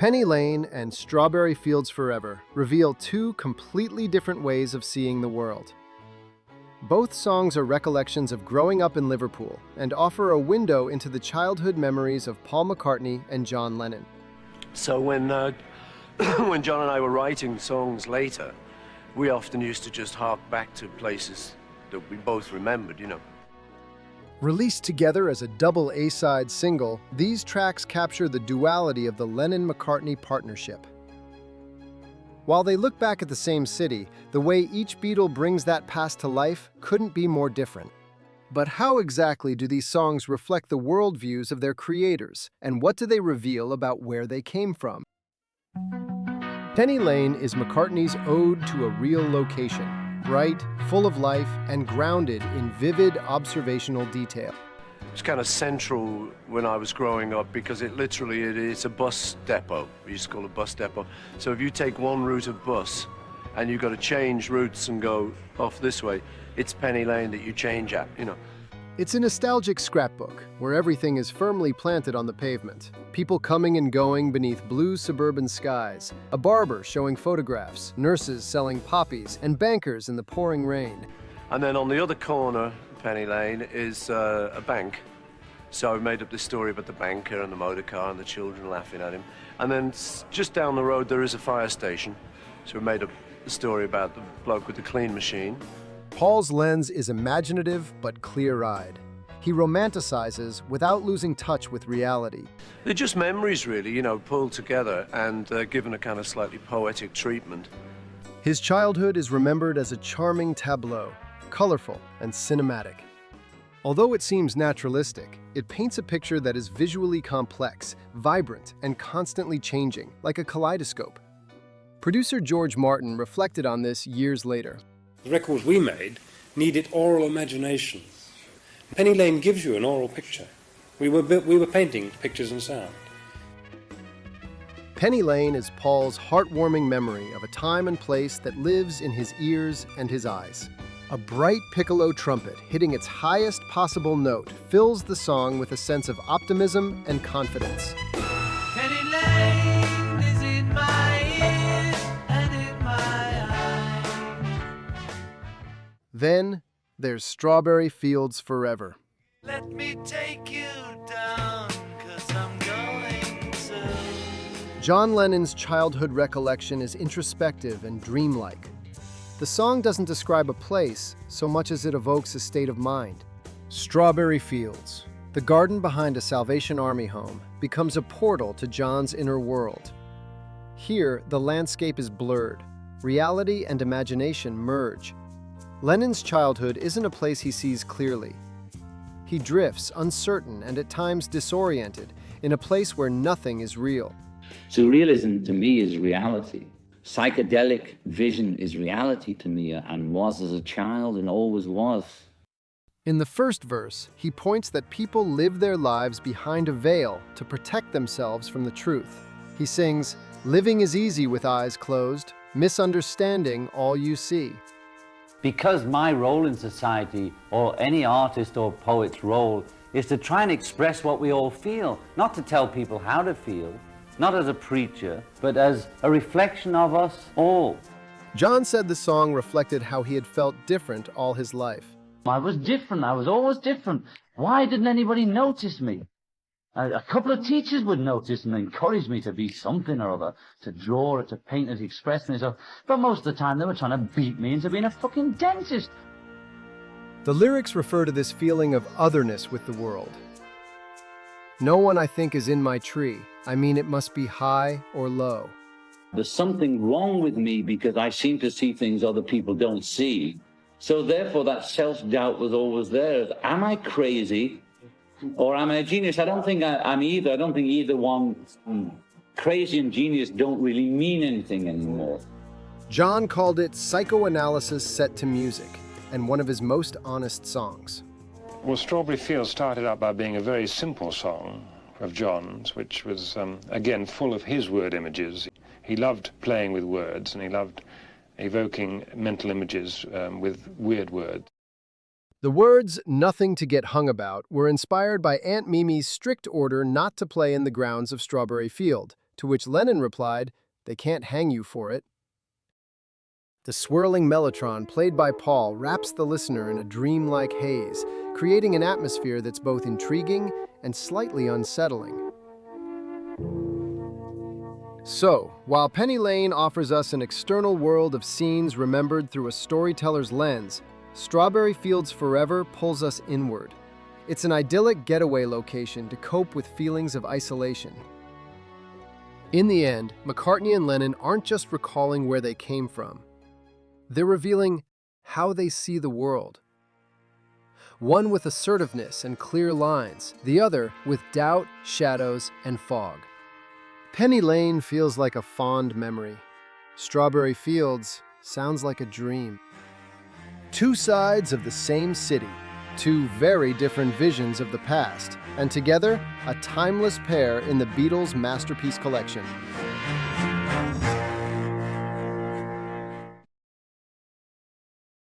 Penny Lane and Strawberry Fields Forever reveal two completely different ways of seeing the world. Both songs are recollections of growing up in Liverpool and offer a window into the childhood memories of Paul McCartney and John Lennon. So when John and I were writing songs later, we often used to just hark back to places that we both remembered, you know. Released together as a double A-side single, these tracks capture the duality of the Lennon-McCartney partnership. While they look back at the same city, the way each Beatle brings that past to life couldn't be more different. But how exactly do these songs reflect the worldviews of their creators, and what do they reveal about where they came from? Penny Lane is McCartney's ode to a real location, bright, full of life, and grounded in vivid observational detail. It's kind of central when I was growing up because it is a bus depot. We used to call it a bus depot. So if you take one route of bus and you've got to change routes and go off this way, it's Penny Lane that you change at, you know. It's a nostalgic scrapbook where everything is firmly planted on the pavement. People coming and going beneath blue suburban skies, a barber showing photographs, nurses selling poppies, and bankers in the pouring rain. And then on the other corner, Penny Lane, is a bank. So I made up this story about the banker and the motor car and the children laughing at him. And then just down the road there is a fire station. So we made up the story about the bloke with the clean machine. Paul's lens is imaginative but clear-eyed. He romanticizes without losing touch with reality. They're just memories, really, you know, pulled together and given a kind of slightly poetic treatment. His childhood is remembered as a charming tableau, colorful and cinematic. Although it seems naturalistic, it paints a picture that is visually complex, vibrant, and constantly changing, like a kaleidoscope. Producer George Martin reflected on this years later. The records we made needed oral imagination. Penny Lane gives you an oral picture. We were painting pictures and sound. Penny Lane is Paul's heartwarming memory of a time and place that lives in his ears and his eyes. A bright piccolo trumpet hitting its highest possible note fills the song with a sense of optimism and confidence. Penny Lane is in my ears and in my eyes. Then there's Strawberry Fields Forever. Let me take you down, 'cause I'm going to. John Lennon's childhood recollection is introspective and dreamlike. The song doesn't describe a place so much as it evokes a state of mind. Strawberry Fields, the garden behind a Salvation Army home, becomes a portal to John's inner world. Here, the landscape is blurred. Reality and imagination merge. Lennon's childhood isn't a place he sees clearly. He drifts, uncertain and at times disoriented, in a place where nothing is real. Surrealism to me is reality. Psychedelic vision is reality to me, and was as a child and always was. In the first verse, he points that people live their lives behind a veil to protect themselves from the truth. He sings, "Living is easy with eyes closed, misunderstanding all you see." Because my role in society, or any artist or poet's role, is to try and express what we all feel, not to tell people how to feel, not as a preacher, but as a reflection of us all. John said the song reflected how he had felt different all his life. I was different, I was always different. Why didn't anybody notice me? A couple of teachers would notice and encourage me to be something or other, to draw or to paint or to express myself, but most of the time they were trying to beat me into being a fucking dentist. The lyrics refer to this feeling of otherness with the world. No one I think is in my tree. I mean, it must be high or low. There's something wrong with me because I seem to see things other people don't see. So therefore that self-doubt was always there. Am I crazy or am I a genius? I don't think I'm either. I don't think either one. Crazy and genius don't really mean anything anymore. John called it psychoanalysis set to music, and one of his most honest songs. Well, Strawberry Fields started out by being a very simple song of John's, which was, again, full of his word images. He loved playing with words, and he loved evoking mental images with weird words. The words "nothing to get hung about" were inspired by Aunt Mimi's strict order not to play in the grounds of Strawberry Field, to which Lennon replied, "They can't hang you for it." The swirling mellotron played by Paul wraps the listener in a dreamlike haze, creating an atmosphere that's both intriguing and slightly unsettling. So, while Penny Lane offers us an external world of scenes remembered through a storyteller's lens, Strawberry Fields Forever pulls us inward. It's an idyllic getaway location to cope with feelings of isolation. In the end, McCartney and Lennon aren't just recalling where they came from. They're revealing how they see the world. One with assertiveness and clear lines, the other with doubt, shadows, and fog. Penny Lane feels like a fond memory. Strawberry Fields sounds like a dream. Two sides of the same city, two very different visions of the past, and together, a timeless pair in the Beatles' masterpiece collection.